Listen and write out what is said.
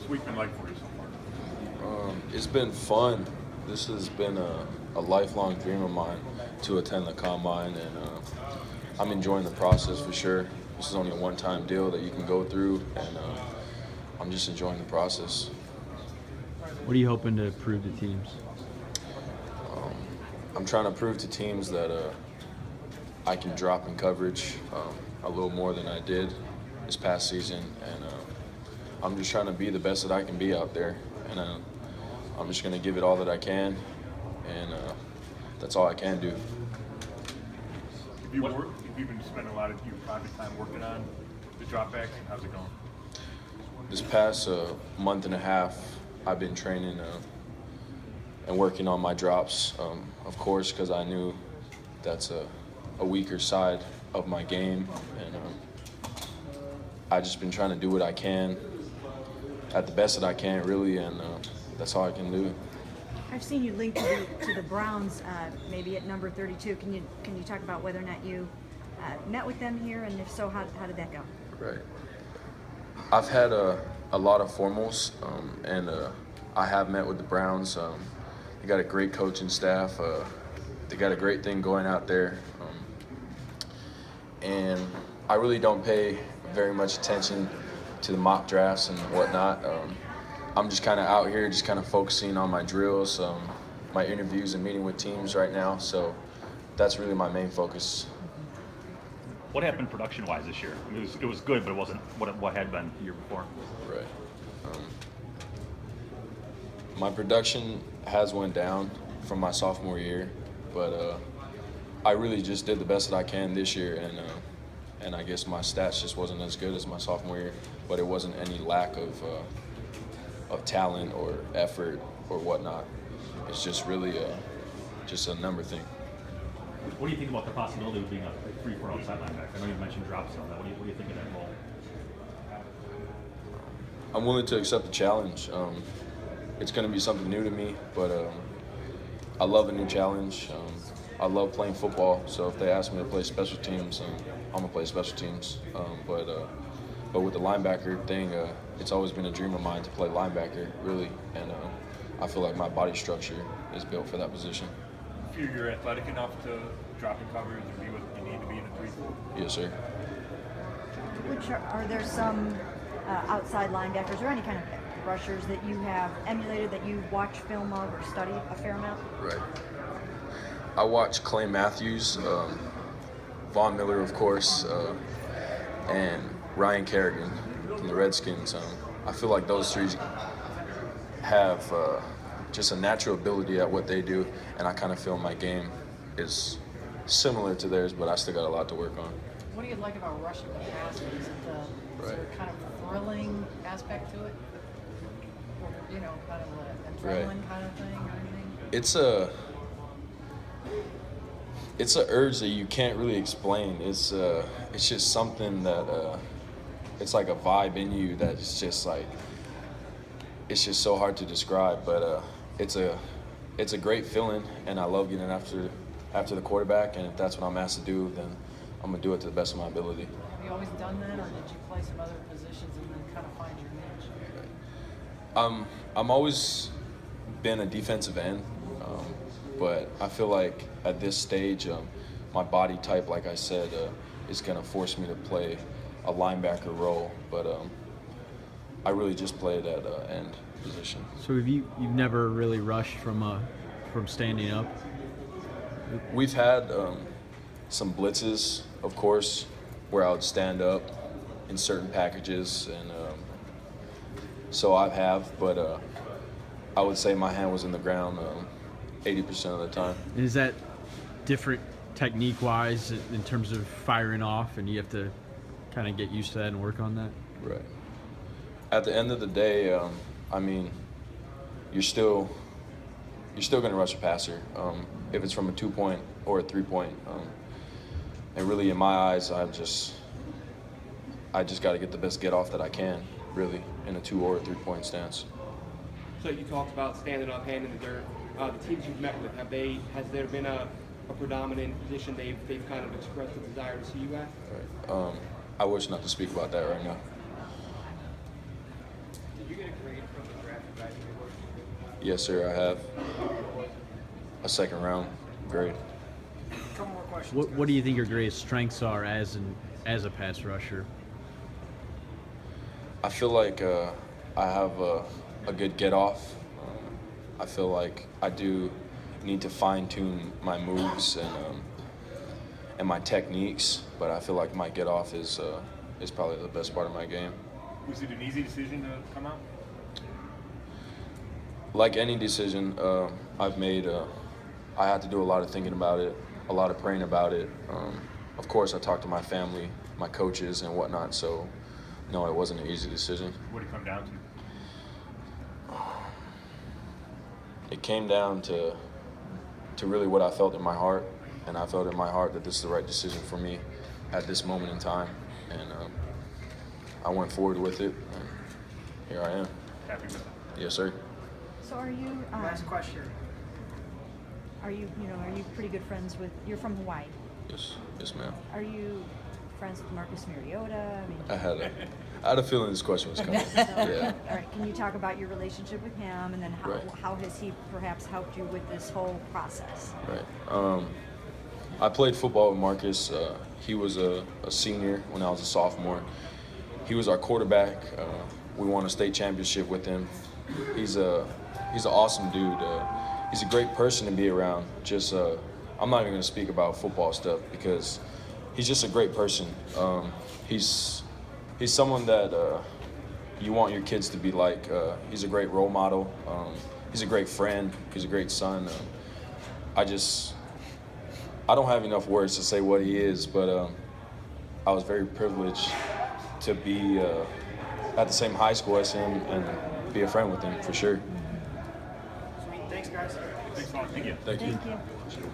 this week been like for you so far? It's been fun. This has been a lifelong dream of mine to attend the Combine, and I'm enjoying the process for sure. This is only a one-time deal that you can go through, and I'm just enjoying the process. What are you hoping to prove to teams? I'm trying to prove to teams that I can drop in coverage a little more than I did this past season, and I'm just trying to be the best that I can be out there, and I'm just going to give it all that I can, and that's all I can do. Have you been spending a lot of your private time working on the dropbacks? How's it going? This past month and a half, I've been training and working on my drops, of course, because I knew that's a weaker side of my game, and I've just been trying to do what I can at the best that I can, really, and that's all I can do. I've seen you linked to the Browns, maybe at number 32. Can you talk about whether or not you met with them here, and if so, how did that go? Right. I've had a lot of formals, and I have met with the Browns. They got a great coaching staff. They got a great thing going out there, and I really don't pay very much attention to the mock drafts and whatnot. I'm just kind of out here, just kind of focusing on my drills, my interviews, and meeting with teams right now. So that's really my main focus. What happened production-wise this year? I mean, it was good, but it wasn't what had been the year before. Right. My production has went down from my sophomore year, but I really just did the best that I can this year, and I guess my stats just wasn't as good as my sophomore year, but it wasn't any lack of talent or effort or whatnot. It's just really just a number thing. What do you think about the possibility of being a 3-4 outside linebacker? I know you mentioned drop zone. What do you think of that role? I'm willing to accept the challenge. It's going to be something new to me, but I love a new challenge. I love playing football, so if they ask me to play special teams, I'm going to play special teams. But with the linebacker thing, it's always been a dream of mine to play linebacker, really, and I feel like my body structure is built for that position. You're athletic enough to drop in coverage and be what you need to be in a 3-4? Yes, sir. Are there some outside linebackers or any kind of rushers that you have emulated, that you watch film of or study a fair amount? Right. I watch Clay Matthews, Von Miller, of course, and Ryan Kerrigan from the Redskins. I feel like those three have just a natural ability at what they do, and I kind of feel my game is similar to theirs, but I still got a lot to work on. What do you like about rushing the passer? Is there a kind of thrilling aspect to it? Or, kind of an adrenaline kind of thing or anything? It's a urge that you can't really explain. It's just something that it's like a vibe in you that is just like, it's just so hard to describe, but it's a great feeling, and I love getting after the quarterback, and if that's what I'm asked to do, then I'm gonna do it to the best of my ability. Have you always done that, or did you play some other positions and then kind of find your niche? I'm always been a defensive end, but I feel like at this stage, my body type, like I said, is gonna force me to play a linebacker role, but I really just play that end position. So you've never really rushed from standing up? We've had some blitzes, of course, where I would stand up in certain packages, and so but I would say my hand was in the ground 80% of the time. Is that different technique-wise in terms of firing off, and you have to kind of get used to that and work on that? Right. At the end of the day, I mean, you're still going to rush a passer, if it's from a 2-point or a 3-point. And really, in my eyes, I just got to get the best get off that I can, really, in a 2 or a 3-point stance. So you talked about standing up, hand in the dirt. The teams you've met with, has there been a predominant position they've kind of expressed a desire to see you at? Right. I wish not to speak about that right now. Did you get a grade Yes, sir. I have a second round grade. Couple more questions. What do you think your greatest strengths are as a pass rusher? I feel like I have a good get off. I feel like I do need to fine tune my moves and my techniques, but I feel like my get off is probably the best part of my game. Was it an easy decision to come out? Like any decision I've made, I had to do a lot of thinking about it, a lot of praying about it. Of course, I talked to my family, my coaches, and whatnot. So, no, it wasn't an easy decision. What did it come down to? It came down to really what I felt in my heart, and I felt in my heart that this is the right decision for me at this moment in time, and I went forward with it, and here I am. Happy with it? Yes, sir. So are you? Last question. Are you pretty good friends with? You're from Hawaii. Yes, ma'am. Are you friends with Marcus Mariota? I mean. I had a feeling this question was coming. Yeah. All right. Can you talk about your relationship with him, and then how has he perhaps helped you with this whole process? Right. I played football with Marcus. He was a senior when I was a sophomore. He was our quarterback. We won a state championship with him. He's an awesome dude. He's a great person to be around. Just I'm not even going to speak about football stuff because he's just a great person. He's someone that you want your kids to be like. He's a great role model. He's a great friend. He's a great son. I don't have enough words to say what he is, but I was very privileged to be at the same high school as him and be a friend with him for sure. Sweet. Thanks, guys. Thanks a lot. Thank you. Thank you. Thank you.